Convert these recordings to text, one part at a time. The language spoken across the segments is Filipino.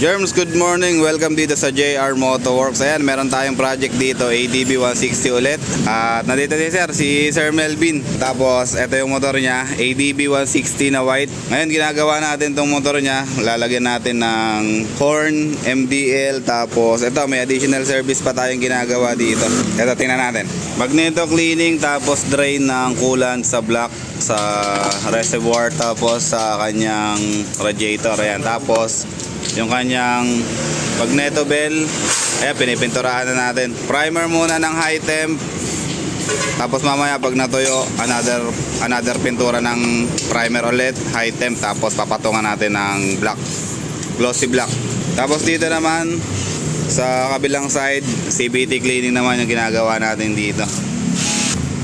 Germs, good morning. Welcome dito sa JR Motorworks. Ayan, meron tayong project dito, ADB 160 ulit. At nandito din si Sir Melvin. Tapos, ito yung motor niya, ADB 160 na white. Ngayon, ginagawa natin tong motor niya. Lalagyan natin ng horn, MDL. Tapos, ito, may additional service pa tayong ginagawa dito. Ito, tingnan natin. Magneto cleaning, tapos drain ng coolant sa block, sa reservoir, tapos sa kanyang radiator. Ayan, tapos yung kanyang magneto bell, ayan, pinipinturahan na natin. Primer muna ng high temp, tapos mamaya pag natuyo, another pintura ng primer ulit, high temp, tapos papatungan natin ng black, glossy black. Tapos dito naman sa kabilang side, CVT cleaning naman yung ginagawa natin dito.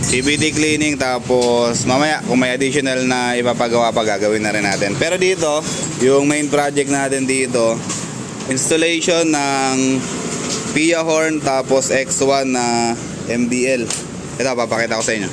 CVT cleaning, tapos mamaya kung may additional na ipapagawa pa, gagawin na rin natin. Pero dito, yung main project natin dito, installation ng PIA horn, tapos X1 na MDL. Ito, papakita ko sa inyo.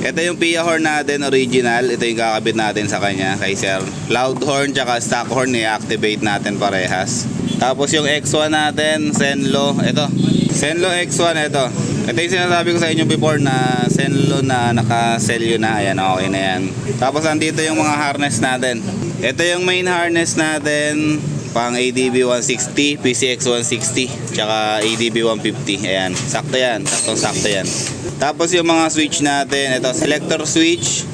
Ito yung PIA horn natin, original. Ito yung kakabit natin sa kanya, kay Sir. Loud horn tsaka stock horn, i-activate natin parehas. Tapos yung X1 natin, Zenlo. Ito, Zenlo X1, ito. Ito yung sinasabi ko sa inyo before na Zenlo na naka-selyo na. Ayan, okay na yan. Tapos andito yung mga harness natin. Ito yung main harness natin, pang ADB 160, PCX 160, tsaka ADB 150. Ayan, sakto yan. Sakto yan. Tapos yung mga switch natin, ito, selector switch.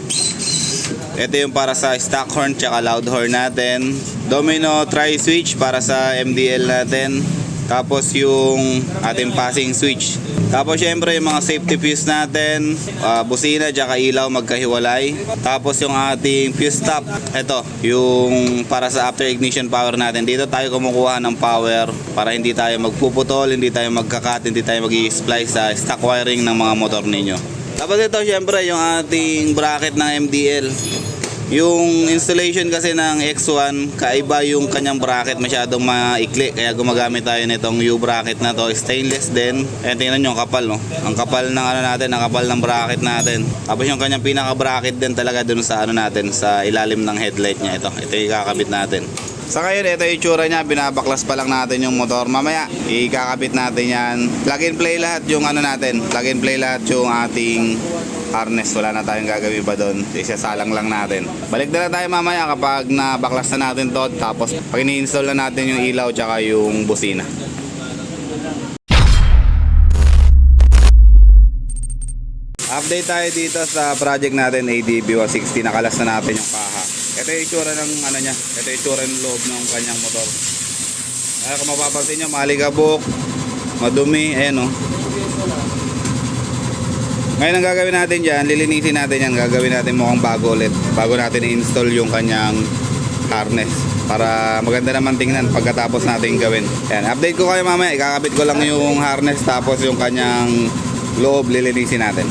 Ito yung para sa stock horn tsaka loud horn natin. Domino tri-switch para sa MDL natin. Tapos yung ating passing switch. Tapos syempre yung mga safety fuse natin, busina tsaka ilaw magkahiwalay. Tapos yung ating fuse top, ito yung para sa after ignition power natin. Dito tayo kumukuha ng power para hindi tayo magpuputol, hindi tayo magkakat, hindi tayo mag-i-splice sa stock wiring ng mga motor ninyo. Tapos ito syempre yung ating bracket ng MDL. Yung installation kasi ng X1, kaiba yung kanyang bracket, masyadong maikli, kaya gumagamit tayo nitong U-bracket na to. Stainless din. Ayan, tingnan nyo, ang kapal, no? Ang kapal ng ano natin, ang kapal ng bracket natin. Tapos yung kanyang pinaka-bracket din talaga dun sa ano natin, sa ilalim ng headlight niya. Ito yung kakabit natin. Sa ngayon, ito yung itsura niya, binabaklas pa lang natin yung motor. Mamaya, ikakabit natin yan. Plug and play lahat yung ano natin. Plug and play lahat yung ating harness. Wala na tayong gagawin pa doon. Isasalang lang natin. Balik na tayo mamaya kapag nabaklas na natin to. Tapos, pag ini-install na natin yung ilaw tsaka yung busina. Update tayo dito sa project natin, ADB 160. Nakalas na natin yung kaha. Ito yung itsura ng ano niya. Ito yung itsura ng loob ng kanyang motor. Kung mapapansin nyo, malikabok, madumi, ayan o. Ngayon ang gagawin natin dyan, lilinisin natin yan. Gagawin natin mukhang bago ulit. Bago natin i-install yung kanyang harness. Para maganda naman tingnan pagkatapos natin gawin. Ayan, update ko kayo mamaya. Ikakabit ko lang yung harness, tapos yung kanyang loob lilinisin natin.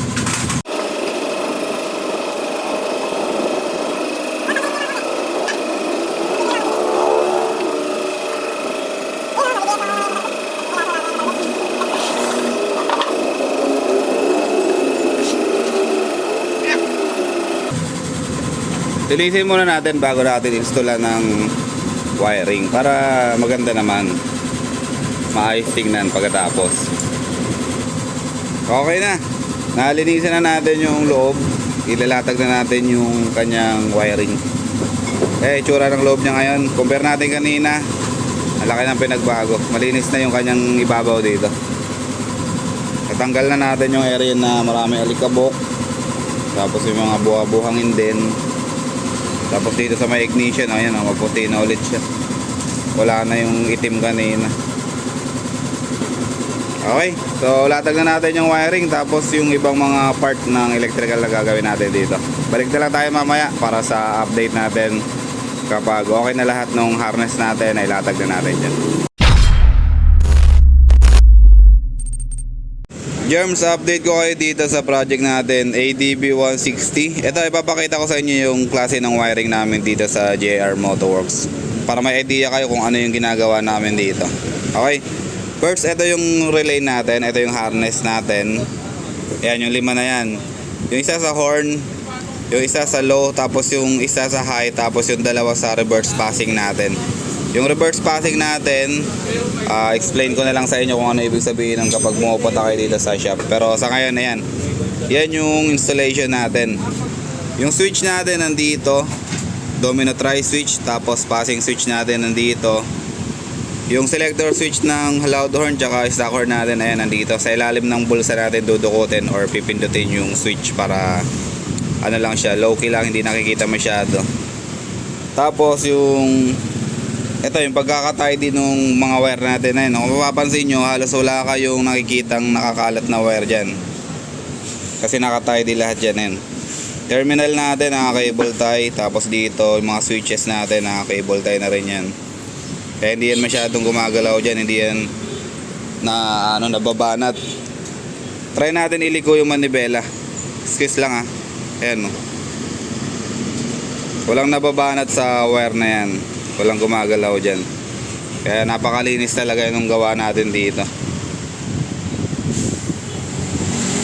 Linisin muna natin bago natin installan ng wiring para maganda naman, maayos tingnan pagkatapos. Okay na, nalinisan na natin yung loob, ilalatag na natin yung kanyang wiring. Itsura ng loob niya ngayon, compare natin kanina, ang laki ng pinagbago. Malinis na yung kanyang ibabaw dito. Natanggal na natin yung area na marami alikabok, tapos yung mga buha-buhangin din. Tapos dito sa may ignition, ayan, maputi na ulit siya. Wala na yung itim kanina. Okay, so latag na natin yung wiring, tapos yung ibang mga part ng electrical na gagawin natin dito. Balik na lang tayo mamaya para sa update natin kapag okay na lahat ng harness natin, ay latag na natin dyan. Germs, update ko kayo dito sa project natin, ADB 160. Ito, ipapakita ko sa inyo yung klase ng wiring namin dito sa JR Motorworks para may idea kayo kung ano yung ginagawa namin dito. Okay, first, ito yung relay natin, ito yung harness natin. Ayan, yung 5 na yan. Yung isa sa horn, yung isa sa low, tapos yung isa sa high, tapos yung dalawa sa reverse passing natin. Yung reverse passing natin, explain ko na lang sa inyo kung ano ibig sabihin ng kapag pumupunta kayo dito sa shop. Pero sa ngayon, ayan. Yan yung installation natin. Yung switch natin nandito, domino tri-switch, tapos passing switch natin nandito. Yung selector switch ng loud horn tsaka stock horn natin, ayan, nandito. Sa ilalim ng bulsa natin dudukutin or pipindutin yung switch para ano lang siya, low key lang, hindi nakikita masyado. Tapos yung ito yung pagkakatay din ng mga wire natin na yun. Kung mapapansin nyo, halos wala kayong nakikitang nakakalat na wire dyan. Kasi nakatay din lahat dyan yun. Terminal natin naka-cable tie. Tapos dito yung mga switches natin naka-cable tie na rin yan. Kaya hindi yan masyadong gumagalaw dyan. Hindi yan na nababanat. Try natin iliko yung manibela. Excuse lang ha. Ayan no. Walang nababanat sa wire na yan. Walang gumagalaw dyan. Kaya napakalinis talaga yung gawa natin dito.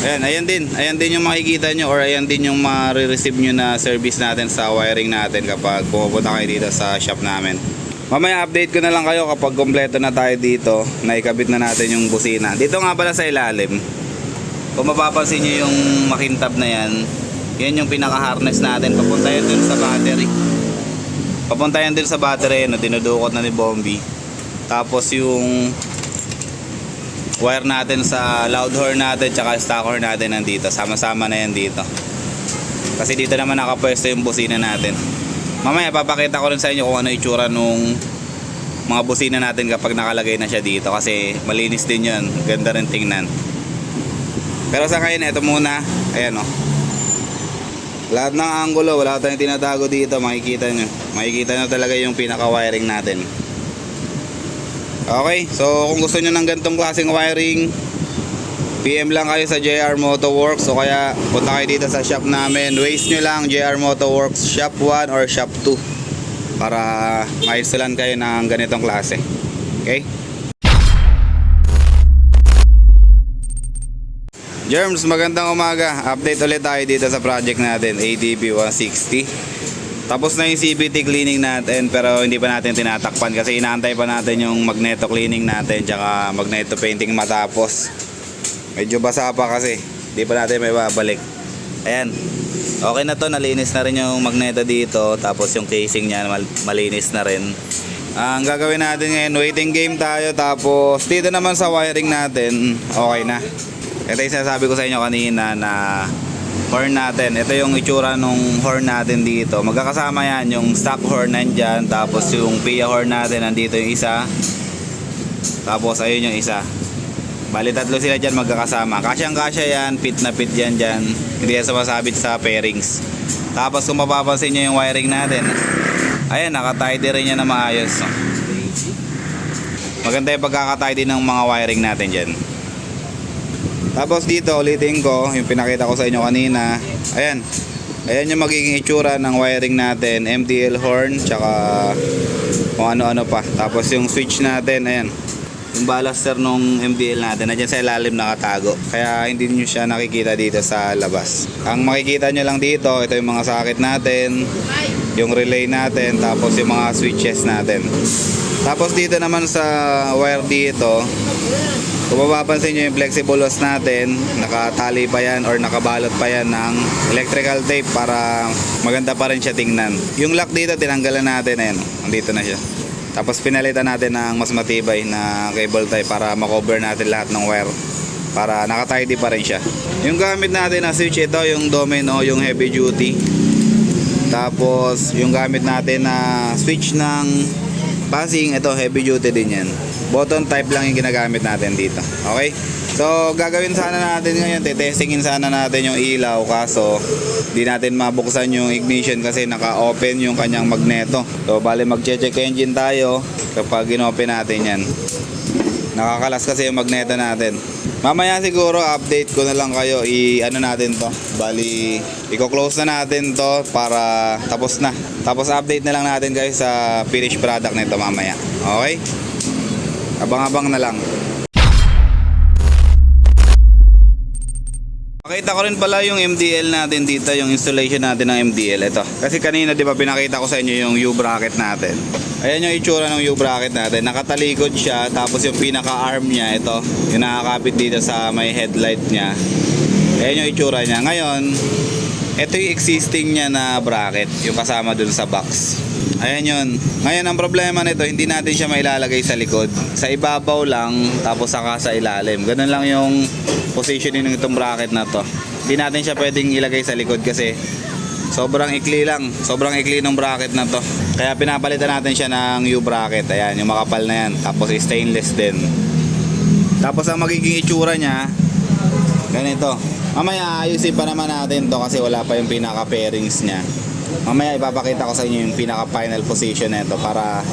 Ayan din yung makikita nyo or ayan din yung ma-receive nyo na service natin sa wiring natin kapag pumupunta kayo dito sa shop namin. Mamaya update ko na lang kayo kapag kompleto na tayo dito, naikabit na natin yung busina. Dito nga pala sa ilalim, kung mapapansin nyo yung makintab na yan, yan yung pinaka-harness natin. Papunta yan dun sa battery. Papunta yan dun sa battery na dinudukot na ni Bombi. Tapos yung wire natin sa loud horn natin tsaka stock horn natin nandito. Sama-sama na yan dito. Kasi dito naman nakapwesto yung busina natin. Mamaya papakita ko rin sa inyo kung ano itsura nung mga busina natin kapag nakalagay na siya dito. Kasi malinis din yun. Ganda rin tingnan. Pero sa ngayon, ito muna. Ayan o. Lahat ng angulo, wala tayong tinatago dito. Makikita nyo. Makikita nyo talaga yung pinaka-wiring natin. Okay, so kung gusto nyo ng ganitong klaseng wiring, PM lang kayo sa JR Motoworks. O kaya punta kayo dito sa shop namin. Waste nyo lang JR Motoworks Shop 1 or Shop 2 para maisulan kayo ng ganitong klase. Okay? Germs, magandang umaga. Update ulit tayo dito sa project natin, ADB 160. Tapos na yung CVT cleaning natin pero hindi pa natin tinatakpan kasi inaantay pa natin yung magneto cleaning natin tsaka magneto painting matapos. Medyo basa pa kasi hindi pa natin may babalik. Ayan, okay na to, nalinis na rin yung magneto dito. Tapos yung casing niya malinis na rin. Ang gagawin natin ngayon, waiting game tayo. Tapos dito naman sa wiring natin, okay na. Ito yung sinasabi ko sa inyo kanina na horn natin. Ito yung itsura nung horn natin dito. Magkakasama yan, yung stock horn nandyan. Tapos yung PIA horn natin, nandito yung isa. Tapos ayun yung isa. Bali tatlo sila dyan magkakasama. Kasyang-kasya yan, pit na pit yan dyan. Hindi yan sumasabit sa pairings. Tapos kung mapapansin nyo yung wiring natin, ayan, nakatidy rin yan na maayos. Maganda yung pagkakatidy ng mga wiring natin dyan. Tapos dito ulitin ko yung pinakita ko sa inyo kanina. Ayan. Ayan yung magiging itsura ng wiring natin, MTL horn tsaka kung ano-ano pa. Tapos yung switch natin, ayan. Yung ballaster nung MTL natin nandiyan sa ilalim nakatago. Kaya hindi niyo siya nakikita dito sa labas. Ang makikita niyo lang dito, ito yung mga socket natin, yung relay natin, tapos yung mga switches natin. Tapos dito naman sa wire dito, kung mapapansin nyo yung flexible hose natin, nakatali pa yan or nakabalot pa yan ng electrical tape para maganda pa rin siya tingnan. Yung lock dito tinanggalan natin, ayan, nandito na siya. Tapos pinalitan natin ng mas matibay na cable tie para makover natin lahat ng wire para nakatidy pa rin siya. Yung gamit natin na switch, ito yung domino, yung heavy duty. Tapos yung gamit natin na switch ng passing, ito heavy duty din yan. Button type lang yung ginagamit natin dito. Okay? So gagawin sana natin ngayon, testingin sana natin yung ilaw, kaso di natin mabuksan yung ignition kasi naka-open yung kanyang magneto. So bali mag-check engine tayo kapag in-open natin yan. Nakakalas kasi yung magneto natin. Mamaya siguro update ko na lang kayo, ano natin to. Bali i-close na natin to para tapos na. Tapos update na lang natin guys sa finished product nito mamaya. Okay? Abang-abang na lang. Pakita ko rin pala yung MDL natin dito, yung installation natin ng MDL. Ito. Kasi kanina, di ba, pinakita ko sa inyo yung U-bracket natin. Ayan yung itsura ng U-bracket natin. Nakatalikod siya, tapos yung pinaka-arm niya, ito, yung nakakapit dito sa may headlight niya. Ayan yung itsura niya. Ngayon, ito yung existing niya na bracket, yung kasama dun sa box. Ayan yun. Ngayon, ang problema nito, hindi natin siya mailalagay sa likod. Sa ibabaw lang, tapos saka sa ilalim. Ganun lang yung positioning ng itong bracket na to. Hindi natin siya pwedeng ilagay sa likod kasi sobrang ikli lang. Sobrang ikli ng bracket na to. Kaya pinapalitan natin siya ng U-bracket. Ayan, yung makapal na yan. Tapos stainless din. Tapos ang magiging itsura niya, ganito. Mamaya ayusin pa naman natin to kasi wala pa yung pinaka-pairings niya. Mamaya ipapakita ko sa inyo yung pinaka-final position nito para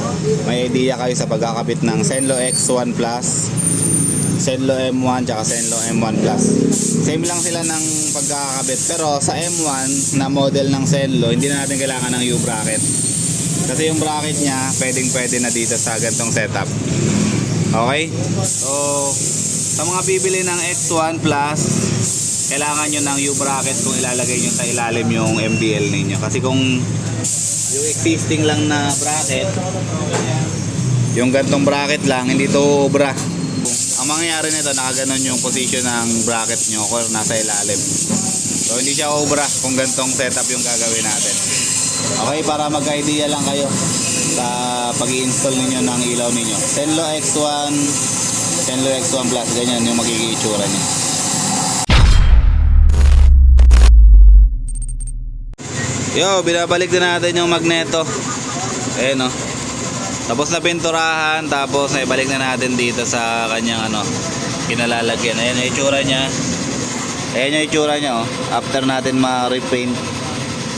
may idea kayo sa pagkakabit ng Zenlo X1 Plus, Zenlo M1 tsaka Zenlo M1 Plus. Same lang sila ng pagkakabit, pero sa M1 na model ng Zenlo, hindi na natin kailangan ng U-bracket. Kasi yung bracket niya, pwede na dito sa gantong setup. Okay? So, sa mga bibili ng X1 Plus, kailangan nyo ng U-bracket kung ilalagay nyo sa ilalim yung MDL ninyo. Kasi kung yung existing lang na bracket, yung gantong bracket lang, hindi to obra. Ang mangyayari nito, nakaganon yung position ng bracket nyo kung nasa ilalim. So hindi siya obra kung gantong setup yung gagawin natin. Okay, para mag-idea lang kayo sa pag-i-install ninyo ng ilaw ninyo. Zenlo X1, Zenlo X1 Plus, ganyan yung magiging itsura niya. Yo, binabalik din natin yung magneto. Ayan o. Tapos na pinturahan, tapos naibalik na natin dito sa kanyang kinalalagyan. Ayan yung itsura niya. Ayan yung itsura niya oh. After natin ma-repaint.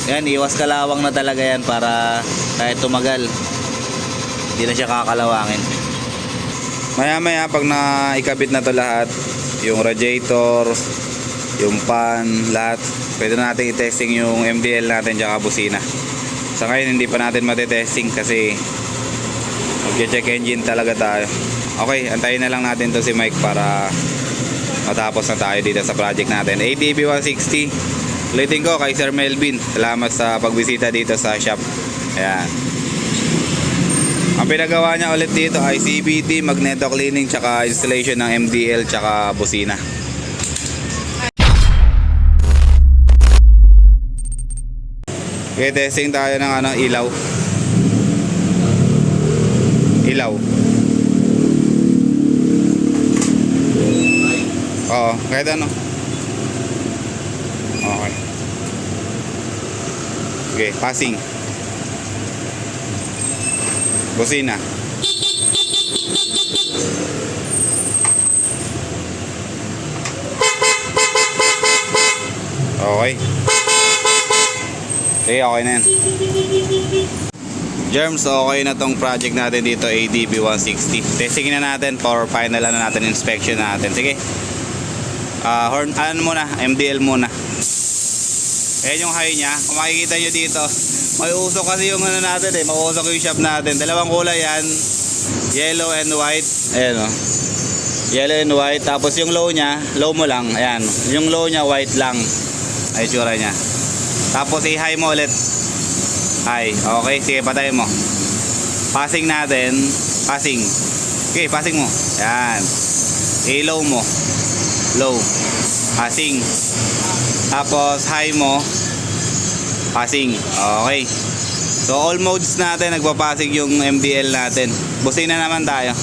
Ayan, iwas kalawang na talaga yan para kahit tumagal, hindi na siya kakalawangin. Maya maya pag naikabit na to lahat, yung radiator, yung pan, lahat, pwede na natin i-testing yung MDL natin tsaka busina. Sa ngayon hindi pa natin matitesting kasi mag-check engine talaga tayo. Okay, antayin na lang natin to si Mike para matapos na tayo dito sa project natin. ADB 160. Ulitin ko kay Sir Melvin, salamat sa pagbisita dito sa shop. Ayan. Ang pinagawa niya ulit dito ay CVT, magneto cleaning tsaka installation ng MDL tsaka busina. Okay, testing tayo ng ilaw. Ilaw. Oo, kahit ano. Okay. Okay, passing. Busina. Okay. Okay na yan. Germs, okay na tong project natin dito, ADB 160. Testingin na natin for final na natin inspection natin. Sige. Horn, muna, MDL muna. Ayan yung high niya. Kung makikita nyo dito, may usok kasi yung natin mauusok yung shop natin. Dalawang kulay yan, yellow and white. Ayan o. Yellow and white. Tapos yung low niya, low mo lang. Ayan. Yung low niya, white lang. Ay, tsura niya. Tapos i-high mo ulit. High. Okay, sige, patay mo. Passing natin. Passing. Okay, passing mo. Yan. I-low mo. Low. Passing. Tapos high mo. Passing. Okay. So all modes natin nagpapassing yung MDL natin. Busina naman tayo.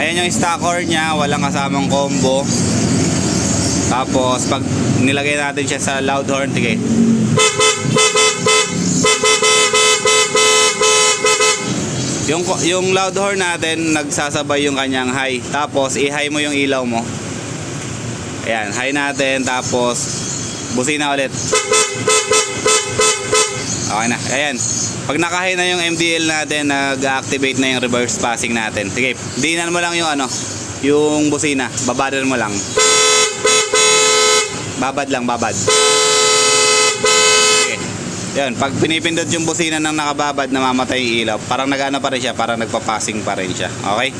Ayan yung stock core niya, walang kasamang combo. Tapos pag nilagay natin siya sa loud horn, sige. Yung loud horn natin nagsasabay yung kanyang high. Tapos i-high mo yung ilaw mo. Ayan, high natin, tapos busina ulit. Okay na. Ayan. Pag naka-high na yung MDL natin, nag-activate na yung reverse passing natin. Sige, diinan mo lang yung yung busina. Babadan mo lang. Babad lang, babad. Okay. Yan, pag pinipindot yung busina ng nakababad, namamatay yung ilaw. Parang nag-ano pa rin siya, parang nagpa-passing pa rin siya. Okay?